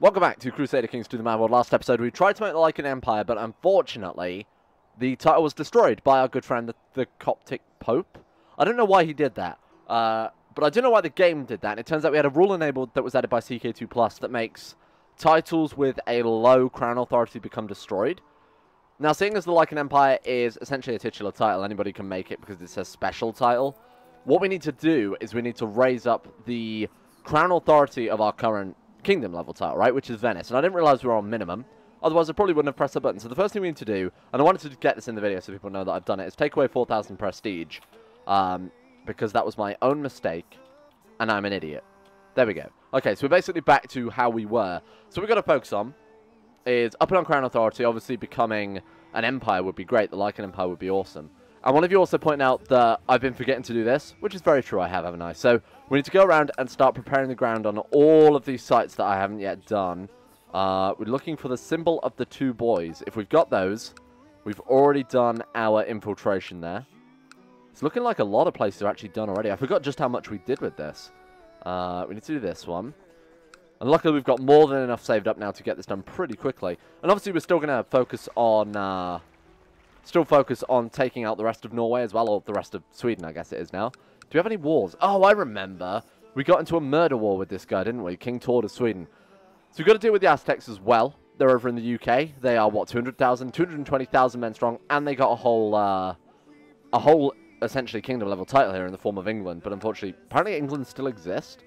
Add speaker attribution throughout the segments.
Speaker 1: Welcome back to Crusader Kings to the Mad World. Last episode we tried to make it like an empire, but unfortunately the title was destroyed by our good friend the Coptic Pope. I don't know why he did that, but I do know why the game did that. And it turns out we had a rule enabled that was added by CK2+ that makes titles with a low crown authority become destroyed. Now, seeing as the Like an Empire is essentially a titular title, anybody can make it because it's a special title. What we need to do is we need to raise up the crown authority of our current kingdom level title, right, which is Venice. And I didn't realize we were on minimum. Otherwise, I probably wouldn't have pressed the button. So the first thing we need to do, and I wanted to get this in the video so people know that I've done it, is take away 4,000 prestige. Because that was my own mistake, and I'm an idiot. There we go. Okay, so we're basically back to how we were. So what we've got to focus on is upping on crown authority. Obviously, becoming an empire would be great. The Like an Empire would be awesome. And one of you also pointed out that I've been forgetting to do this, which is very true, I have, haven't I? So we need to go around and start preparing the ground on all of these sites that I haven't yet done. We're looking for the symbol of the two boys. If we've got those, we've already done our infiltration there. It's looking like a lot of places are actually done already. I forgot just how much we did with this. We need to do this one. And luckily we've got more than enough saved up now to get this done pretty quickly. And obviously we're still going to focus on... taking out the rest of Norway as well, or the rest of Sweden, I guess it is now. Do we have any wars? Oh, I remember. We got into a murder war with this guy, didn't we? King Tord of Sweden. So we've got to deal with the Aztecs as well. They're over in the UK. They are, what, 200,000, 220,000 men strong, and they got a whole, essentially, kingdom-level title here in the form of England. But unfortunately, apparently England still exists.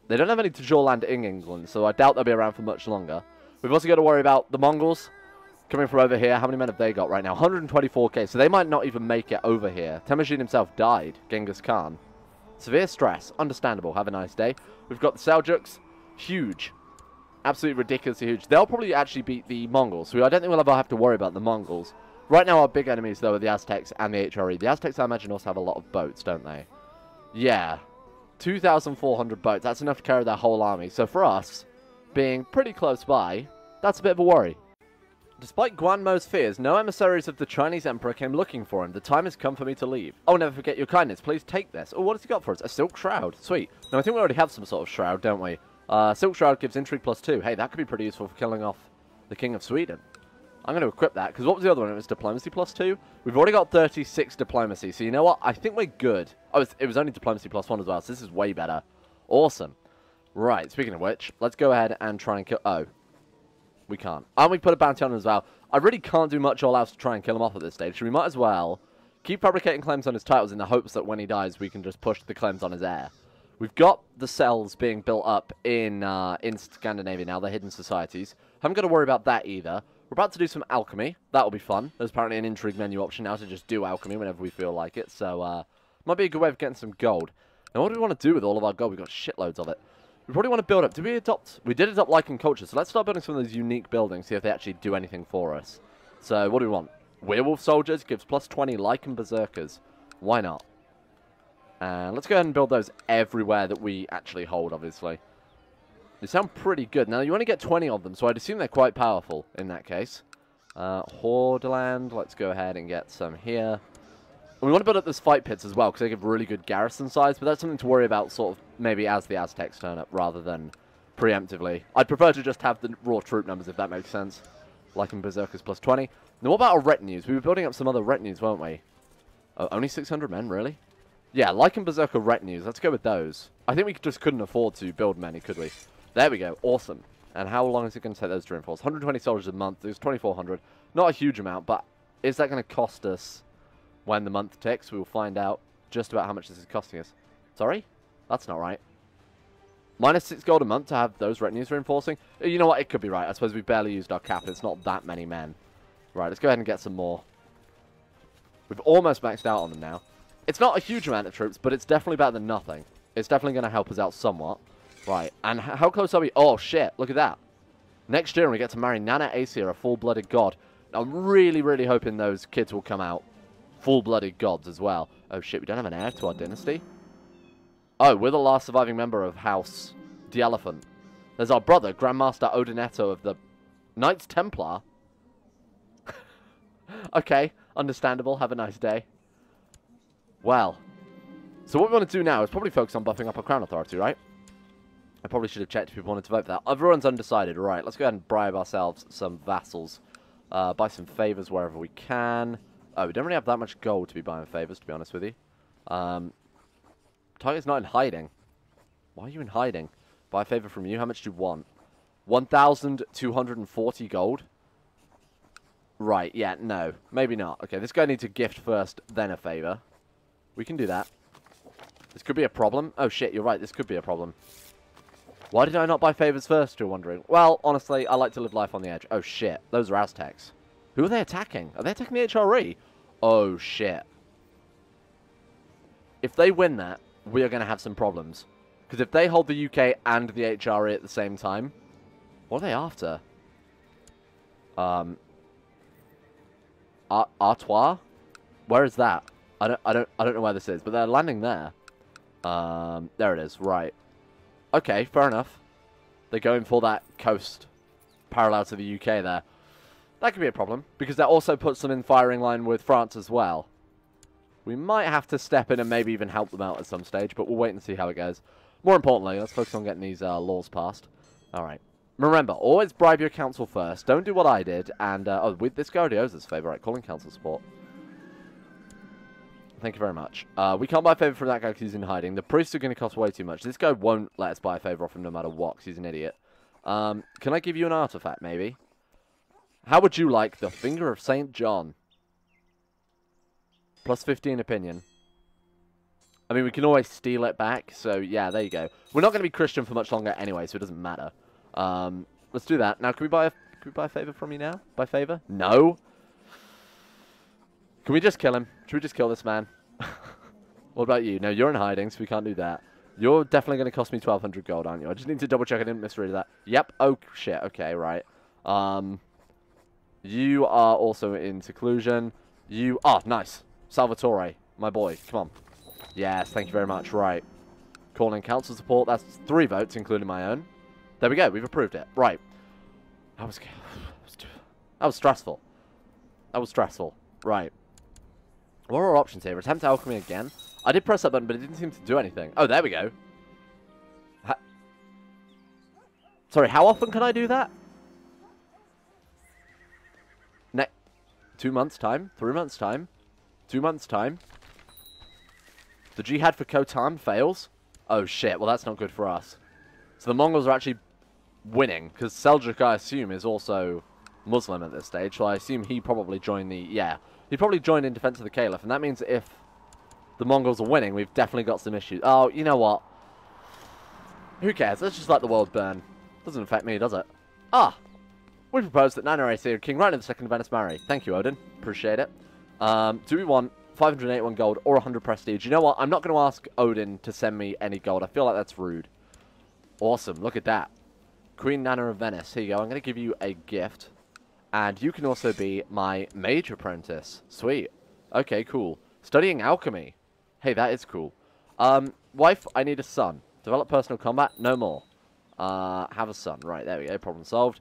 Speaker 1: They don't have any de jure land in England, so I doubt they'll be around for much longer. We've also got to worry about the Mongols. Coming from over here, how many men have they got right now? 124k, so they might not even make it over here. Temujin himself died, Genghis Khan. Severe stress, understandable, have a nice day. We've got the Seljuks, huge. Absolutely ridiculously huge. They'll probably actually beat the Mongols, so I don't think we'll ever have to worry about the Mongols. Right now, our big enemies, though, are the Aztecs and the HRE. The Aztecs, I imagine, also have a lot of boats, don't they? Yeah, 2,400 boats. That's enough to carry their whole army. So for us, being pretty close by, that's a bit of a worry. Despite Guan Mo's fears, no emissaries of the Chinese Emperor came looking for him. The time has come for me to leave. Oh, never forget your kindness. Please take this. Oh, what has he got for us? A silk shroud. Sweet. Now, I think we already have some sort of shroud, don't we? Silk shroud gives intrigue +2. Hey, that could be pretty useful for killing off the King of Sweden. I'm going to equip that, because what was the other one? It was diplomacy +2. We've already got 36 diplomacy, so you know what? I think we're good. Oh, it was only diplomacy +1 as well, so this is way better. Awesome. Right, speaking of which, let's go ahead and try and kill... Oh. We can't. And we put a bounty on him as well. I really can't do much all else to try and kill him off at this stage. So we might as well keep fabricating claims on his titles in the hopes that when he dies, we can just push the claims on his heir. We've got the cells being built up in Scandinavia now, the hidden societies. Haven't got to worry about that either. We're about to do some alchemy. That'll be fun. There's apparently an intrigue menu option now to just do alchemy whenever we feel like it. So, might be a good way of getting some gold. Now, what do we want to do with all of our gold? We've got shitloads of it. We probably want to build up. Did we adopt? We did adopt Lycan culture, so let's start building some of those unique buildings, see if they actually do anything for us. So, what do we want? Werewolf soldiers gives +20 Lycan berserkers. Why not? And let's go ahead and build those everywhere that we actually hold, obviously. They sound pretty good. Now, you only get 20 of them, so I'd assume they're quite powerful in that case. Hordeland, let's go ahead and get some here. And we want to build up those fight pits as well, because they give really good garrison size, but that's something to worry about sort of maybe as the Aztecs turn up, rather than preemptively. I'd prefer to just have the raw troop numbers, if that makes sense. Like in Berserkers +20. Now, what about our retinues? We were building up some other retinues, weren't we? Oh, only 600 men, really? Yeah, like in Berserker retinues. Let's go with those. I think we just couldn't afford to build many, could we? There we go. Awesome. And how long is it going to take those to reinforce? 120 soldiers a month. There's 2,400. Not a huge amount, but is that going to cost us... When the month ticks, we will find out just about how much this is costing us. Sorry? That's not right. -6 gold a month to have those retinues reinforcing? You know what? It could be right. I suppose we barely used our cap. It's not that many men. Right, let's go ahead and get some more. We've almost maxed out on them now. It's not a huge amount of troops, but it's definitely better than nothing. It's definitely going to help us out somewhat. Right, and how close are we? Oh, shit. Look at that. Next year, we get to marry Nana Aesir, a full-blooded god. I'm really, really hoping those kids will come out full-blooded gods as well. Oh shit, we don't have an heir to our dynasty? Oh, we're the last surviving member of House the Elephant. There's our brother, Grandmaster Odinetto of the Knights Templar. Okay, understandable. Have a nice day. Well, so what we want to do now is probably focus on buffing up our crown authority, right? I probably should have checked if people wanted to vote for that. Everyone's undecided. Right, let's go ahead and bribe ourselves some vassals. Buy some favours wherever we can. Oh, we don't really have that much gold to be buying favours, to be honest with you. Target's not in hiding. Why are you in hiding? Buy a favour from you. How much do you want? 1,240 gold. Right, yeah, no. Maybe not. Okay, this guy needs a gift first, then a favour. We can do that. This could be a problem. Oh, shit, you're right. This could be a problem. Why did I not buy favours first, you're wondering? Well, honestly, I like to live life on the edge. Oh, shit. Those are Aztecs. Who are they attacking? Are they attacking the HRE? Oh, shit. If they win that, we are going to have some problems. Because if they hold the UK and the HRE at the same time, what are they after? Artois? Where is that? I don't know where this is, but they're landing there. There it is. Right. Okay, fair enough. They're going for that coast parallel to the UK there. That could be a problem, because that also puts them in firing line with France as well. We might have to step in and maybe even help them out at some stage, but we'll wait and see how it goes. More importantly, let's focus on getting these laws passed. Alright. Remember, always bribe your council first. Don't do what I did. And, with this guy already owes us a favour. Right, calling council support. Thank you very much. We can't buy a favour from that guy because he's in hiding. The priests are going to cost way too much. This guy won't let us buy a favour off him no matter what, because he's an idiot. Can I give you an artifact, maybe? How would you like the Finger of St. John? Plus 15 opinion. I mean, we can always steal it back, so yeah, there you go. We're not going to be Christian for much longer anyway, so it doesn't matter. Let's do that. Now, can we buy a favour from you now? By favour? No. Can we just kill him? Should we just kill this man? What about you? No, you're in hiding, so we can't do that. You're definitely going to cost me 1,200 gold, aren't you? I just need to double check I didn't misread that. Yep. Oh, shit. Okay, right. You are also in seclusion. You... Oh, nice. Salvatore, my boy. Come on. Yes, thank you very much. Right. Calling council support. That's 3 votes, including my own. There we go. We've approved it. Right. That was stressful. That was stressful. Right. What are our options here? Attempt alchemy again. I did press that button, but it didn't seem to do anything. Oh, there we go. Sorry, how often can I do that? 2 months' time? 3 months' time? 2 months' time? The jihad for Khotan fails? Oh, shit. Well, that's not good for us. So the Mongols are actually winning, because Seljuk, I assume, is also Muslim at this stage, so I assume he probably joined the... Yeah. He probably joined in defense of the Caliph, and that means if the Mongols are winning, we've definitely got some issues. Oh, you know what? Who cares? Let's just let the world burn. Doesn't affect me, does it? Ah! We propose that Nana Aesir, King Rhino II of Venice marry. Thank you, Odin. Appreciate it. Do we want 581 gold or 100 prestige? You know what? I'm not going to ask Odin to send me any gold. I feel like that's rude. Awesome. Look at that. Queen Nana of Venice. Here you go. I'm going to give you a gift. And you can also be my mage apprentice. Sweet. Okay, cool. Studying alchemy. Hey, that is cool. Wife, I need a son. Develop personal combat. No more. Have a son. Right, there we go. Problem solved.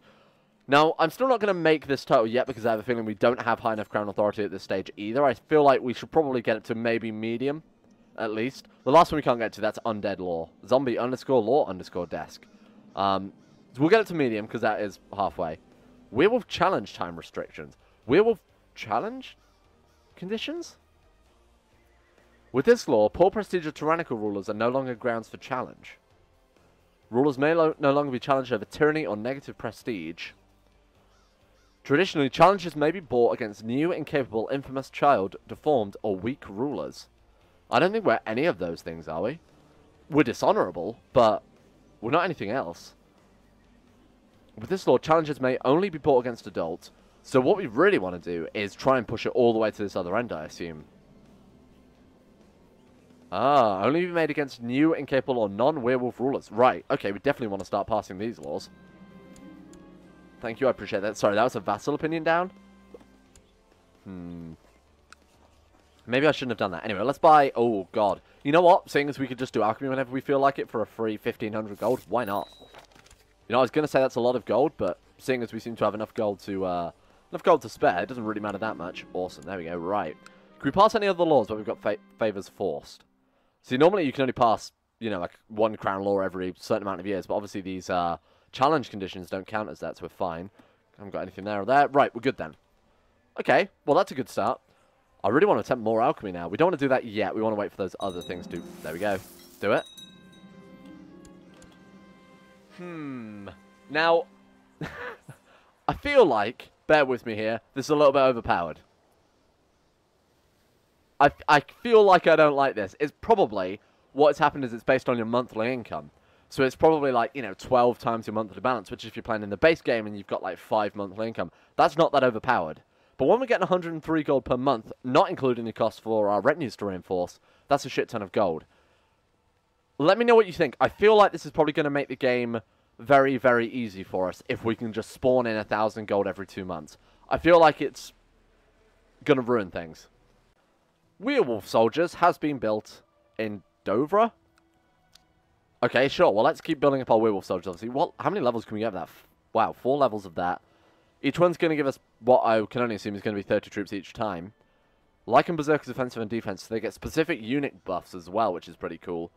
Speaker 1: Now, I'm still not going to make this title yet because I have a feeling we don't have high enough crown authority at this stage either. I feel like we should probably get it to maybe medium, at least. The last one we can't get to, that's undead law. Zombie underscore law underscore desk. So we'll get it to medium because that is halfway. Werewolf challenge time restrictions. Werewolf challenge conditions? With this law, poor prestige of tyrannical rulers are no longer grounds for challenge. Rulers may no longer be challenged over tyranny or negative prestige. Traditionally, challenges may be brought against new, incapable, infamous, child, deformed, or weak rulers. I don't think we're any of those things, are we? We're dishonorable, but we're not anything else. With this law, challenges may only be brought against adults, so what we really want to do is try and push it all the way to this other end, I assume. Ah, only be made against new, incapable, or non-werewolf rulers. Right, okay, we definitely want to start passing these laws. Thank you, I appreciate that. Sorry, that was a vassal opinion down? Maybe I shouldn't have done that. Anyway, let's buy... Oh, God. You know what? Seeing as we could just do alchemy whenever we feel like it for a free 1,500 gold, why not? You know, I was going to say that's a lot of gold, but seeing as we seem to have enough gold to spare, it doesn't really matter that much. Awesome, there we go. Right. Can we pass any other laws where we've got favors forced? See, normally you can only pass you know, like 1 crown law every certain amount of years. But obviously these challenge conditions don't count as that, so we're fine. Haven't got anything there or there. Right, we're good then. Okay, well, that's a good start. I really want to attempt more alchemy now. We don't want to do that yet. We want to wait for those other things to... There we go. Do it. Now, I feel like, bear with me here, this is a little bit overpowered. I feel like I don't like this. It's probably, what's happened is it's based on your monthly income. So it's probably like, you know, 12 times your monthly balance, which if you're playing in the base game and you've got like 5 monthly income, that's not that overpowered. But when we're getting 103 gold per month, not including the cost for our retinues to reinforce, that's a shit ton of gold. Let me know what you think. I feel like this is probably going to make the game very, very easy for us if we can just spawn in 1,000 gold every 2 months. I feel like it's going to ruin things. Werewolf Soldiers has been built in Dover. Okay, sure. Well, let's keep building up our Werewolf Soldiers, obviously. What? How many levels can we get of that? Wow, 4 levels of that. Each one's going to give us what I can only assume is going to be 30 troops each time. Like in Berserker's offensive and defense, they get specific unit buffs as well, which is pretty cool.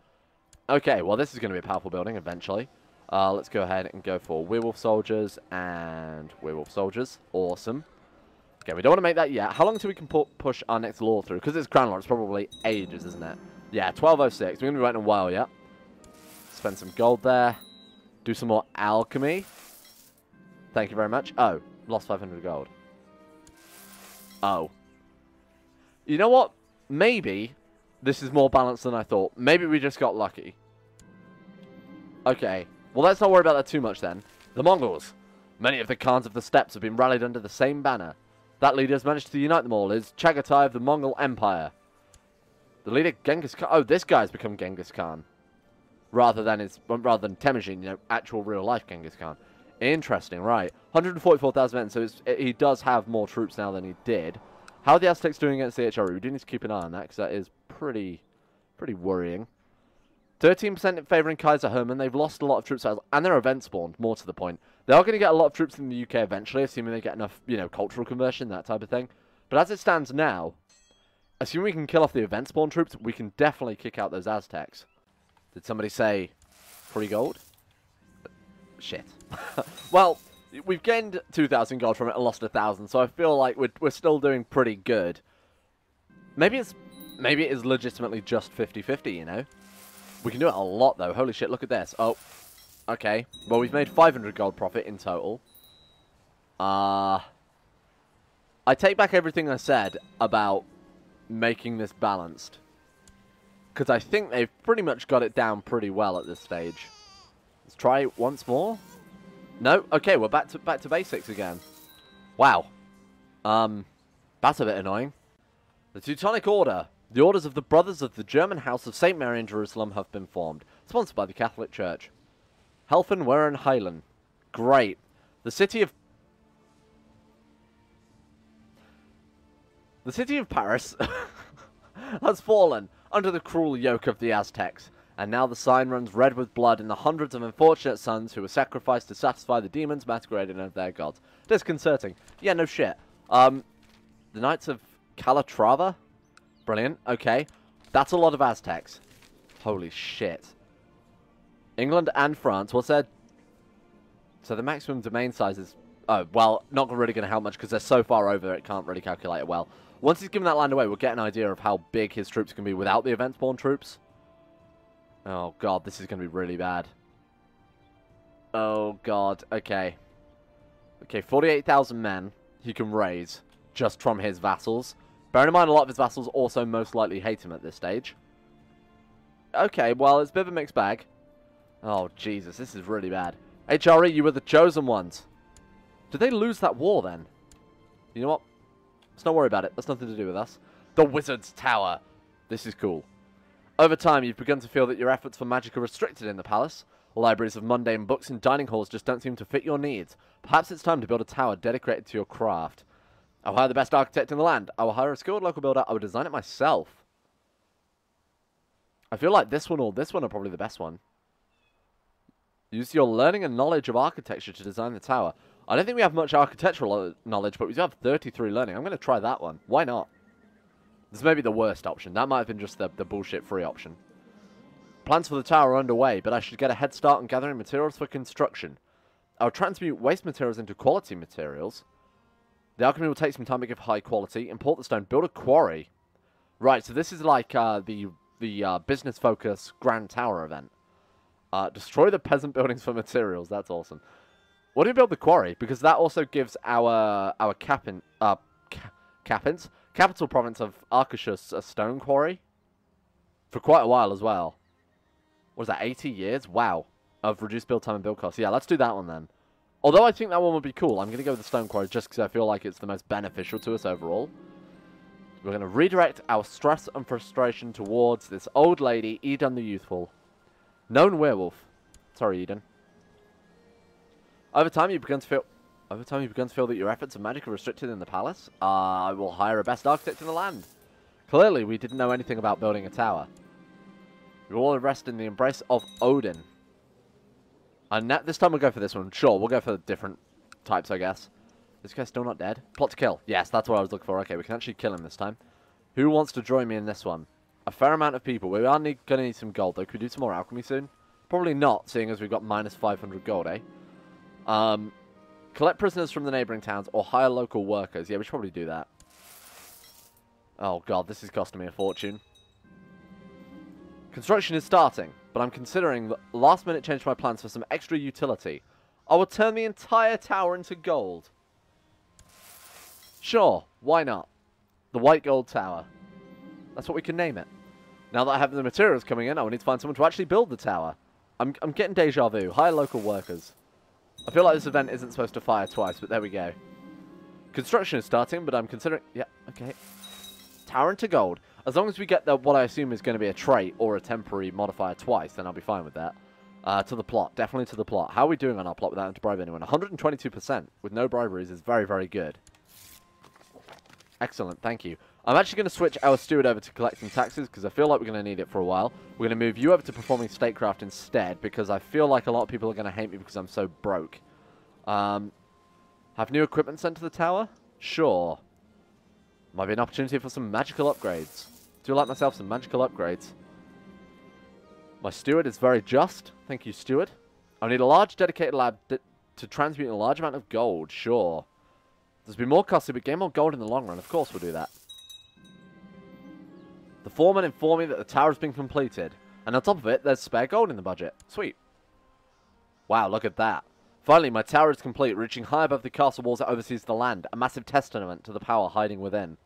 Speaker 1: Okay, well, this is going to be a powerful building eventually. Let's go ahead and go for Werewolf Soldiers and Werewolf Soldiers. Awesome. Okay, we don't want to make that yet. How long until we can push our next law through? Because it's Crown Law, it's probably ages, isn't it? Yeah, 1206. We're going to be waiting a while yet. Spend some gold there. Do some more alchemy. Thank you very much. Oh, lost 500 gold. Oh. You know what? Maybe this is more balanced than I thought. Maybe we just got lucky. Okay. Well, let's not worry about that too much then. The Mongols. Many of the Khans of the Steppes have been rallied under the same banner. That leader has managed to unite them all is Chagatai of the Mongol Empire. The leader, Genghis Khan. Oh, this guy's become Genghis Khan. Rather than Temujin, you know, actual real-life Genghis Khan. Interesting, right. 144,000 men, so he does have more troops now than he did. How are the Aztecs doing against the HRE? We do need to keep an eye on that, because that is pretty worrying. 13% favouring Kaiser Hermann. They've lost a lot of troops, and they're event spawned, more to the point. They are going to get a lot of troops in the UK eventually, assuming they get enough, you know, cultural conversion, that type of thing. But as it stands now, assuming we can kill off the event spawn troops, we can definitely kick out those Aztecs. Did somebody say free gold? Shit. Well, we've gained 2,000 gold from it and lost 1,000, so I feel like we're still doing pretty good. Maybe it is legitimately just 50-50, you know? We can do it a lot, though. Holy shit, look at this. Oh, okay. Well, we've made 500 gold profit in total. I take back everything I said about making this balanced. Because I think they've pretty much got it down pretty well at this stage. Let's try it once more. No? Okay, we're back to basics again. Wow. That's a bit annoying. The Teutonic Order. The Orders of the Brothers of the German House of St. Mary in Jerusalem have been formed. Sponsored by the Catholic Church. Helfen, Weren, Heilen. Great. The city of Paris has fallen under the cruel yoke of the Aztecs. And now the sign runs red with blood in the hundreds of unfortunate sons who were sacrificed to satisfy the demons masquerading as their gods. Disconcerting. Yeah, no shit. The Knights of Calatrava? Brilliant. Okay. That's a lot of Aztecs. Holy shit. England and France. What's their... So the maximum domain size is... Oh, well, not really going to help much because they're so far over it can't really calculate it well. Once he's given that land away, we'll get an idea of how big his troops can be without the event spawn troops. Oh, God. This is going to be really bad. Oh, God. Okay. Okay, 48,000 men he can raise just from his vassals. Bear in mind, a lot of his vassals also most likely hate him at this stage. Okay, well, it's a bit of a mixed bag. Oh, Jesus, this is really bad. HRE, you were the chosen ones. Did they lose that war, then? You know what? Let's not worry about it. That's nothing to do with us. The Wizard's Tower. This is cool. Over time, you've begun to feel that your efforts for magic are restricted in the palace. Libraries of mundane books and dining halls just don't seem to fit your needs. Perhaps it's time to build a tower dedicated to your craft. I'll hire the best architect in the land. I will hire a skilled local builder. I will design it myself. I feel like this one or this one are probably the best one. Use your learning and knowledge of architecture to design the tower. I don't think we have much architectural knowledge, but we do have 33 learning. I'm going to try that one. Why not? This may be the worst option. That might have been just the bullshit free option. Plans for the tower are underway, but I should get a head start on gathering materials for construction. I'll transmute waste materials into quality materials. The alchemy will take some time to give high quality. Import the stone. Build a quarry. Right, so this is like the business focus Grand Tower event. Destroy the peasant buildings for materials. That's awesome. What do we build the quarry? Because that also gives our capital province of Arcachus a stone quarry. For quite a while as well. What is that, 80 years? Wow. Of reduced build time and build costs. Yeah, let's do that one then. Although I think that one would be cool. I'm going to go with the stone quarry just because I feel like it's the most beneficial to us overall. We're going to redirect our stress and frustration towards this old lady, Eden the Youthful. Known werewolf. Sorry, Eden. Over time, you begin to feel that your efforts of magic are restricted in the palace. I will hire a best architect in the land. Clearly, we didn't know anything about building a tower. We all rest in the embrace of Odin. And this time we'll go for this one. Sure, we'll go for different types, I guess. This guy's still not dead. Plot to kill. Yes, that's what I was looking for. Okay, we can actually kill him this time. Who wants to join me in this one? A fair amount of people. We are going to need some gold, though. Could we do some more alchemy soon? Probably not, seeing as we've got minus 500 gold, eh? Collect prisoners from the neighbouring towns or hire local workers. Yeah, we should probably do that. Oh, God, this is costing me a fortune. Construction is starting, but I'm considering the last-minute change to my plans for some extra utility. I will turn the entire tower into gold. Sure, why not? The White Gold Tower. That's what we can name it. Now that I have the materials coming in, I will need to find someone to actually build the tower. I'm getting deja vu. Hire local workers. I feel like this event isn't supposed to fire twice, but there we go. Construction is starting, but I'm considering... Yeah, okay. Tower into gold. As long as we get what I assume is going to be a trait or a temporary modifier twice, then I'll be fine with that. To the plot. Definitely to the plot. How are we doing on our plot without having to bribe anyone? 122% with no briberies is very, very good. Excellent. Thank you. I'm actually going to switch our steward over to collecting taxes because I feel like we're going to need it for a while. We're going to move you over to performing statecraft instead because I feel like a lot of people are going to hate me because I'm so broke. Have new equipment sent to the tower? Sure. Might be an opportunity for some magical upgrades. Do like myself some magical upgrades. My steward is very just. Thank you, steward. I need a large dedicated lab to transmute a large amount of gold. Sure. There's been more costly, but gain more gold in the long run. Of course we'll do that. The foreman informed me that the tower has been completed. And on top of it, there's spare gold in the budget. Sweet. Wow, look at that. Finally, my tower is complete, reaching high above the castle walls that oversees the land. A massive testament to the power hiding within.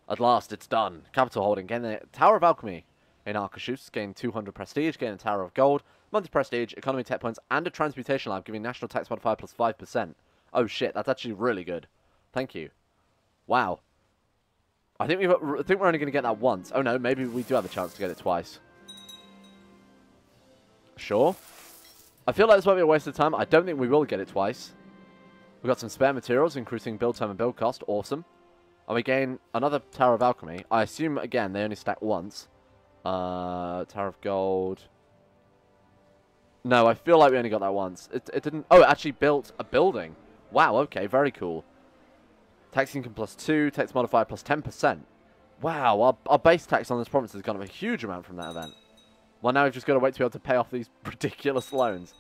Speaker 1: At last, it's done. Capital holding. Gain the Tower of Alchemy in Arcachus. Gain 200 prestige. Gain a Tower of Gold. Monthly prestige, economy tech points, and a transmutation lab giving national tax modifier plus 5%. Oh shit, that's actually really good. Thank you. Wow. I think we're only going to get that once. Oh no, maybe we do have a chance to get it twice. Sure. I feel like this might be a waste of time. I don't think we will get it twice. We've got some spare materials, increasing build time and build cost. Awesome. And we gain another Tower of Alchemy. I assume, again, they only stack once. Tower of Gold. No, I feel like we only got that once. It didn't... Oh, it actually built a building. Wow, okay, very cool. Tax income plus 2, tax modifier plus 10%. Wow, our base tax on this province has gone up a huge amount from that event. Well, now we've just got to wait to be able to pay off these ridiculous loans.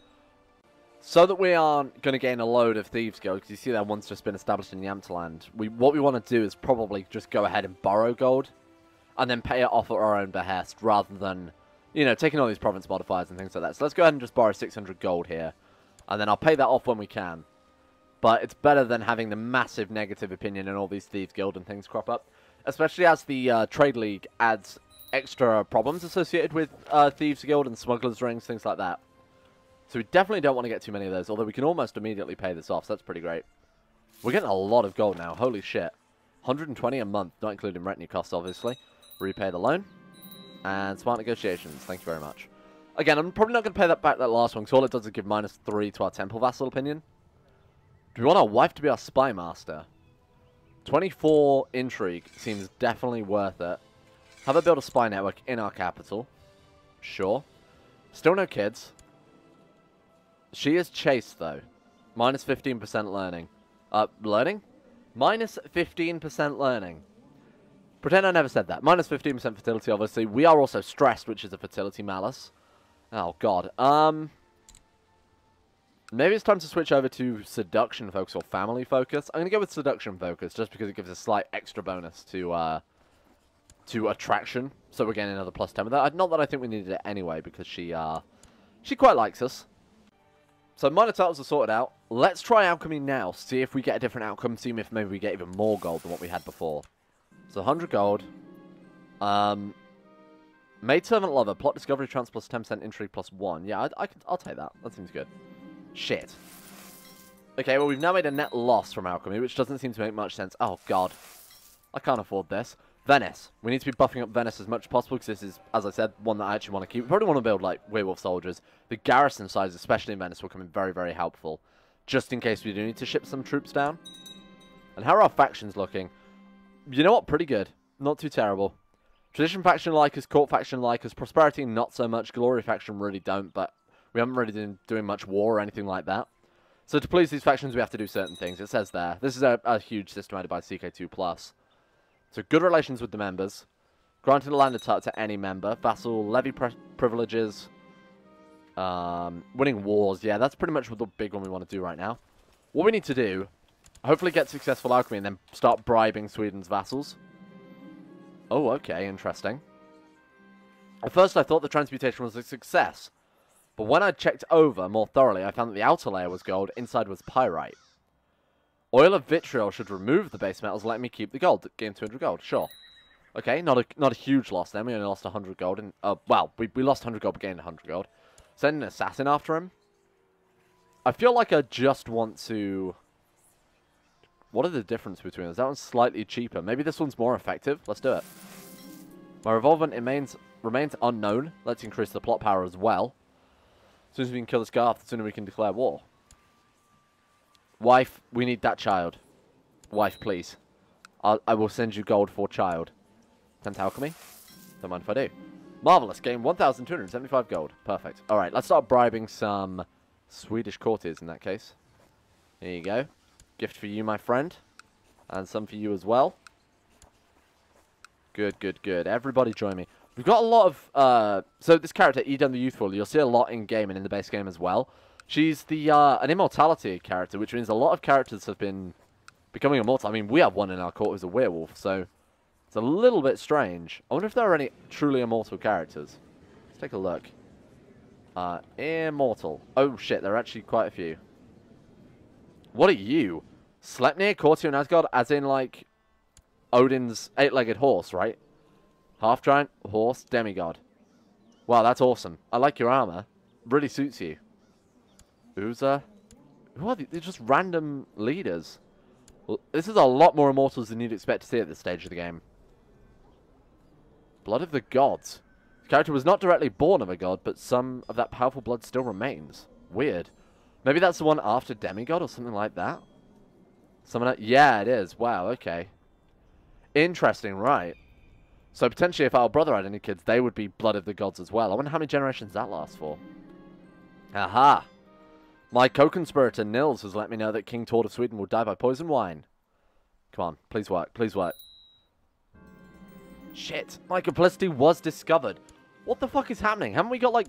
Speaker 1: So that we aren't going to gain a load of Thieves Guild, because you see that one's just been established in Yamtaland. What we want to do is probably just go ahead and borrow gold, and then pay it off at our own behest, rather than, you know, taking all these province modifiers and things like that. So let's go ahead and just borrow 600 gold here, and then I'll pay that off when we can. But it's better than having the massive negative opinion in all these Thieves Guild and things crop up, especially as the Trade League adds extra problems associated with Thieves Guild and Smugglers Rings, things like that. So we definitely don't want to get too many of those, although we can almost immediately pay this off, so that's pretty great. We're getting a lot of gold now, holy shit. 120 a month, not including retinue costs, obviously. Repay the loan. And smart negotiations, thank you very much. Again, I'm probably not going to pay that back, that last one, because all it does is give -3 to our temple vassal opinion. Do we want our wife to be our spy master? 24 intrigue seems definitely worth it. Have her build a spy network in our capital. Sure. Still no kids. She is chaste, though. -15% learning. Learning? -15% learning. Pretend I never said that. -15% fertility, obviously. We are also stressed, which is a fertility malice. Oh, God. Maybe it's time to switch over to seduction focus or family focus. I'm going to go with seduction focus just because it gives a slight extra bonus to attraction. So we're getting another +10 with that. Not that I think we needed it anyway because she quite likes us. So minor titles are sorted out. Let's try alchemy now. See if we get a different outcome. See if maybe we get even more gold than what we had before. So 100 gold. Maid servant lover. Plot discovery chance plus 10% intrigue plus 1. Yeah, I'll take that. That seems good. Shit. Okay, well, we've now made a net loss from alchemy, which doesn't seem to make much sense. Oh, God. I can't afford this. Venice. We need to be buffing up Venice as much as possible, because this is, as I said, one that I actually want to keep. We probably want to build, like, werewolf soldiers. The garrison size, especially in Venice, will come in very, very helpful, just in case we do need to ship some troops down. And how are our factions looking? You know what? Pretty good. Not too terrible. Tradition faction like us, court faction like us, prosperity not so much, glory faction really don't, but we haven't really been doing much war or anything like that. So to please these factions, we have to do certain things. It says there. This is a huge system added by CK2+. So good relations with the members. Granted a landed title to any member. Vassal, levy privileges. Winning wars. Yeah, that's pretty much the big one we want to do right now. What we need to do, hopefully get successful alchemy and then start bribing Sweden's vassals. Oh, okay, interesting. At first I thought the transmutation was a success. But when I checked over more thoroughly, I found that the outer layer was gold, inside was pyrite. Oil of vitriol should remove the base metals, let me keep the gold. Gain 200 gold, sure. Okay, not a huge loss then. We only lost 100 gold. And, well, we lost 100 gold but gained 100 gold. Send an assassin after him. I feel like I just want to... What are the difference between us? That one's slightly cheaper. Maybe this one's more effective. Let's do it. My revolvement remains unknown. Let's increase the plot power as well. As soon as we can kill this guy off, the sooner we can declare war. Wife, we need that child. Wife, please. I will send you gold for child. 10th alchemy? Don't mind if I do. Marvellous. Gain 1,275 gold. Perfect. Alright, let's start bribing some Swedish courtiers in that case. Here you go. Gift for you, my friend. And some for you as well. Good, good, good. Everybody join me. We've got a lot of... so this character, Eden the Youthful, you'll see a lot in-game and in the base game as well. She's the an immortality character, which means a lot of characters have been becoming immortal. I mean, we have one in our court who's a werewolf, so it's a little bit strange. I wonder if there are any truly immortal characters. Let's take a look. Immortal. Oh, shit, there are actually quite a few. What are you? Sleipnir, courtier in Asgard, as in, like, Odin's 8-legged horse, right? Half-giant, horse, demigod. Wow, that's awesome. I like your armor. Really suits you. Who are these? They're just random leaders. Well, this is a lot more immortals than you'd expect to see at this stage of the game. Blood of the gods. The character was not directly born of a god, but some of that powerful blood still remains. Weird. Maybe that's the one after demigod or something like that? Yeah, it is. Wow, okay. Interesting, right. So potentially if our brother had any kids, they would be blood of the gods as well. I wonder how many generations that lasts for. Aha! My co-conspirator Nils has let me know that King Tord of Sweden will die by poison wine. Come on, please work, please work. Shit, my complicity was discovered. What the fuck is happening? Haven't we got like...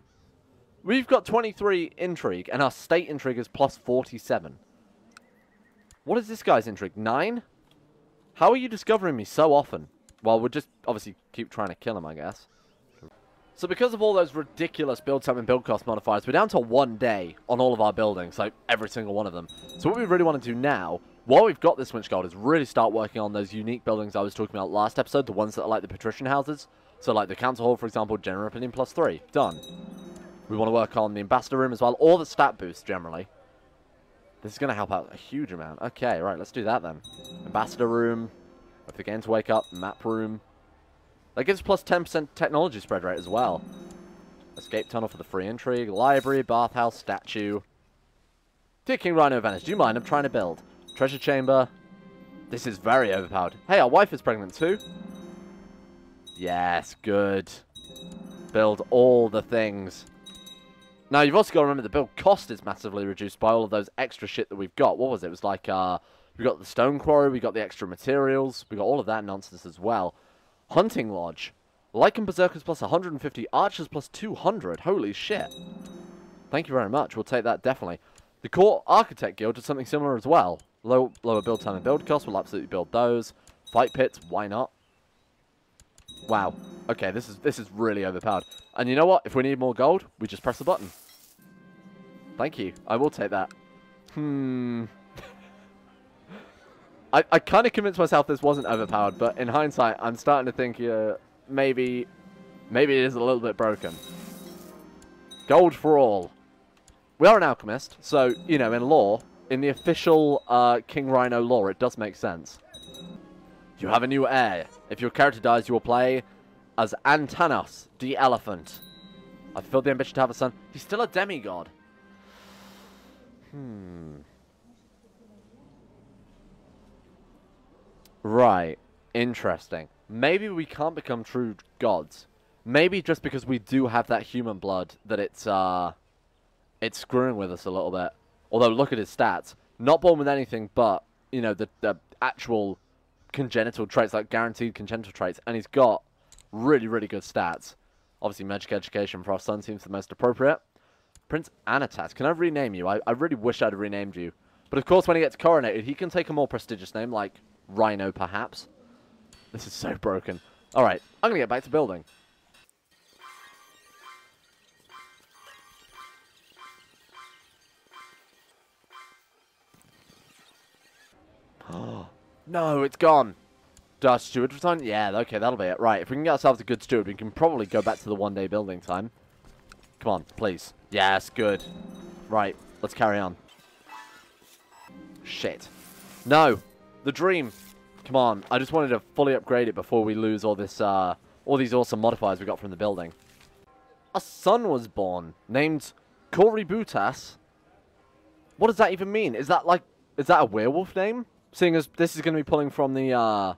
Speaker 1: We've got 23 intrigue, and our state intrigue is plus 47. What is this guy's intrigue? 9? How are you discovering me so often? Well, we'll just obviously keep trying to kill him, I guess. So because of all those ridiculous build time and build cost modifiers, we're down to 1 day on all of our buildings, like every single one of them. So what we really want to do now, while we've got this winch gold, is really start working on those unique buildings I was talking about last episode, the ones that are like the patrician houses. So like the council hall, for example, general opinion plus 3. Done. We want to work on the ambassador room as well, or the stat boost generally. This is going to help out a huge amount. Okay, right, let's do that then. Ambassador room, if the game to wake up, map room. That gives plus 10% technology spread rate as well. Escape tunnel for the free intrigue. Library, bathhouse, statue. Dear King Rhino of Venice, do you mind? I'm trying to build. Treasure chamber. This is very overpowered. Hey, our wife is pregnant too. Yes, good. Build all the things. Now, you've also got to remember the build cost is massively reduced by all of those extra shit that we've got. What was it? It was like, we got the stone quarry, we got the extra materials, we got all of that nonsense as well. Hunting lodge. Lycan Berserkers plus 150, Archers plus 200. Holy shit. Thank you very much. We'll take that, definitely. The Court Architect Guild does something similar as well. Lower build time and build cost. We'll absolutely build those. Fight pits, why not? Wow. Okay, this is really overpowered. And you know what? If we need more gold, we just press the button. Thank you. I will take that. I kind of convinced myself this wasn't overpowered, but in hindsight, I'm starting to think maybe it is a little bit broken. Gold for all. We are an alchemist, so, you know, in lore, in the official King Rhino lore, it does make sense. You have a new heir. If your character dies, you will play as Antanos, the elephant. I feel the ambition to have a son. He's still a demigod. Right. Interesting. Maybe we can't become true gods. Maybe just because we do have that human blood that it's screwing with us a little bit. Although, look at his stats. Not born with anything but, you know, the actual congenital traits, like guaranteed congenital traits. And he's got really, really good stats. Obviously, magic education for our son seems the most appropriate. Prince Anatas. Can I rename you? I really wish I'd renamed you. But of course, when he gets coronated, he can take a more prestigious name, like Rhino, perhaps. This is so broken. Alright, I'm going to get back to building. No, it's gone. Does steward resign? Yeah, okay, that'll be it. Right, if we can get ourselves a good steward, we can probably go back to the one-day building time. Come on, please. Yes, good. Right, let's carry on. Shit. No, the dream. Come on, I just wanted to fully upgrade it before we lose all this, all these awesome modifiers we got from the building. A son was born, named Koributas. What does that even mean? Is that a werewolf name? Seeing as this is going to be pulling from the,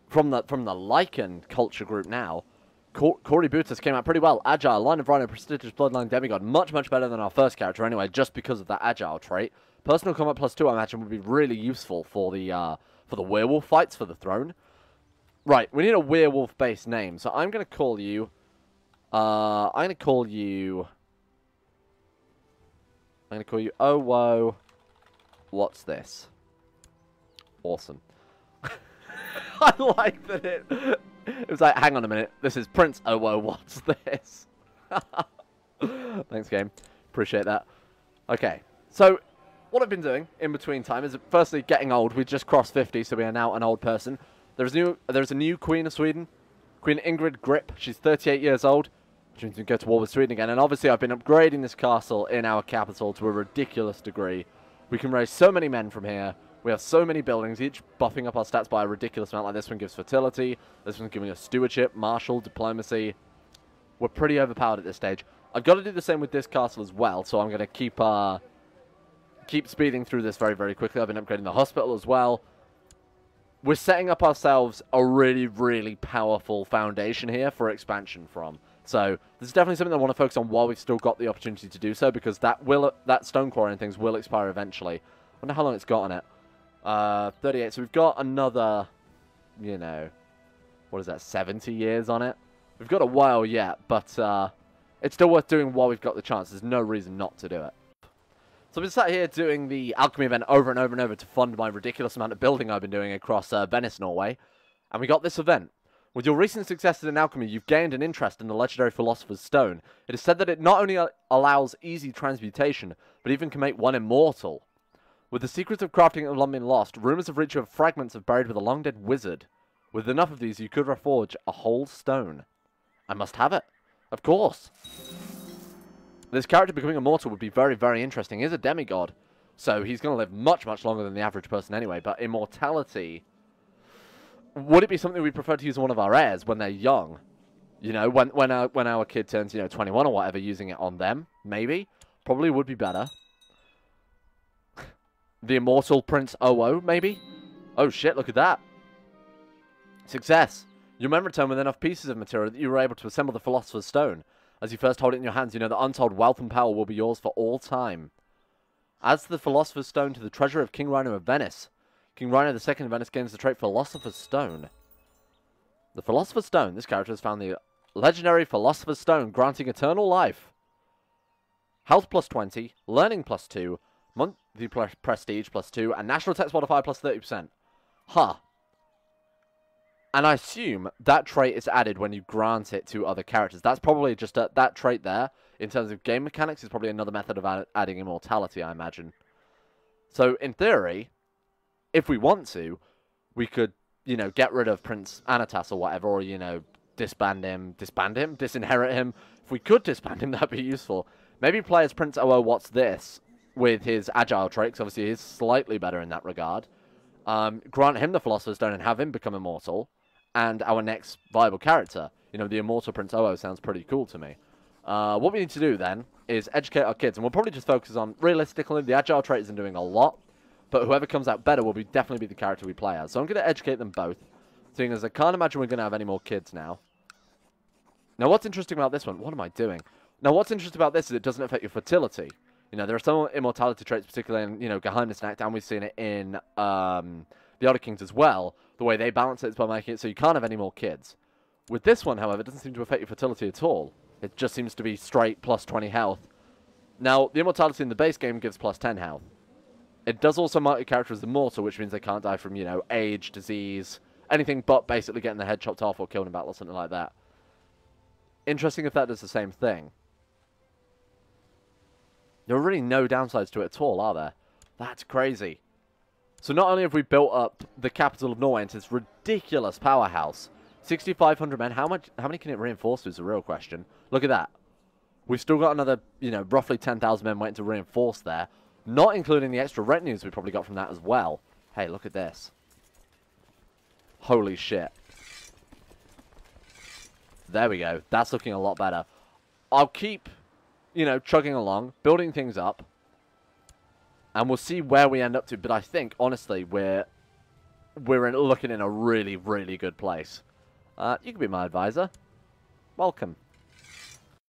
Speaker 1: from the Lycan culture group now. Koributas came out pretty well. Agile, line of Rhino, prestigious bloodline demigod. Much, much better than our first character anyway, just because of that agile trait. Personal combat +2, I imagine, would be really useful for the werewolf fights for the throne. Right, we need a werewolf-based name, so I'm going to call you... Oh, whoa. What's this? Awesome. I like that it was like, hang on a minute. This is Prince Oh, whoa, what's this? Thanks, game. Appreciate that. Okay, so what I've been doing in between time is firstly getting old. We just crossed 50, so we are now an old person. There's a new Queen of Sweden, Queen Ingrid Grip. She's 38 years old. Which means we can go to war with Sweden again. And obviously I've been upgrading this castle in our capital to a ridiculous degree. We can raise so many men from here. We have so many buildings, each buffing up our stats by a ridiculous amount. Like this one gives fertility. This one's giving us stewardship, martial, diplomacy. We're pretty overpowered at this stage. I've got to do the same with this castle as well, so I'm going to keep speeding through this very, very quickly. I've been upgrading the hospital as well. We're setting up ourselves a really, really powerful foundation here for expansion from. So this is definitely something I want to focus on while we've still got the opportunity to do so, because that stone quarry and things will expire eventually. I wonder how long it's got on it. 38. So we've got another, you know, what is that, 70 years on it? We've got a while yet, but it's still worth doing while we've got the chance. There's no reason not to do it. So I've been sat here doing the Alchemy Event over and over and over to fund my ridiculous amount of building I've been doing across Venice, Norway. And we got this event. With your recent successes in alchemy, you've gained an interest in the legendary Philosopher's Stone. It is said that it not only allows easy transmutation, but even can make one immortal. With the secrets of crafting it long been lost, rumors have reached you of fragments of buried with a long-dead wizard. With enough of these, you could reforge a whole stone. I must have it. Of course. This character becoming immortal would be very, very interesting. He's a demigod, so he's going to live much, much longer than the average person anyway. But immortality... Would it be something we prefer to use on one of our heirs when they're young? You know, when our kid turns, you know, 21 or whatever, using it on them? Maybe. Probably would be better. The immortal Prince Oo, maybe? Oh shit, look at that. Success. You may return with enough pieces of material that you were able to assemble the Philosopher's Stone. As you first hold it in your hands, you know that untold wealth and power will be yours for all time. Adds the Philosopher's Stone to the treasure of King Rhino of Venice. King Rhino II of Venice gains the trait Philosopher's Stone. The Philosopher's Stone. This character has found the legendary Philosopher's Stone, granting eternal life. Health plus 20, Learning plus 2, Monthly Prestige plus 2, and National Text Modifier plus 30%. Huh. And I assume that trait is added when you grant it to other characters. That's probably just that trait there, in terms of game mechanics, is probably another method of adding immortality, I imagine. So, in theory, if we want to, we could, you know, get rid of Prince Anatas or whatever, or, you know, disinherit him. If we could disband him, that'd be useful. Maybe play as Prince OO What's This with his agile trait, 'cause obviously he's slightly better in that regard. Grant him the Philosopher's Stone and have him become immortal. And our next viable character, you know, the immortal Prince OO sounds pretty cool to me. What we need to do then is educate our kids, and we'll probably just focus on, realistically, the agile trait isn't doing a lot, but whoever comes out better will definitely be the character we play as. So I'm going to educate them both, seeing as I can't imagine we're going to have any more kids now. Now, what's interesting about this one? What am I doing? Now, what's interesting about this is it doesn't affect your fertility. You know, there are some immortality traits, particularly in, you know, Geheimnis Nacht, and we've seen it in the Other Kings as well. The way they balance it is by making it so you can't have any more kids. With this one, however, it doesn't seem to affect your fertility at all. It just seems to be straight plus 20 health. Now, the immortality in the base game gives plus 10 health. It does also mark your character as immortal, which means they can't die from, you know, age, disease, anything but basically getting their head chopped off or killed in battle or something like that. Interesting if that does the same thing. There are really no downsides to it at all, are there? That's crazy. So not only have we built up the capital of Norway into this ridiculous powerhouse, 6,500 men, how many can it reinforce is the real question. Look at that. We've still got another, you know, roughly 10,000 men waiting to reinforce there, not including the extra retinues we probably got from that as well. Hey, look at this. Holy shit. There we go. That's looking a lot better. I'll keep, you know, chugging along, building things up, and we'll see where we end up to. But I think, honestly, we're looking in a really, really good place. You can be my advisor. Welcome.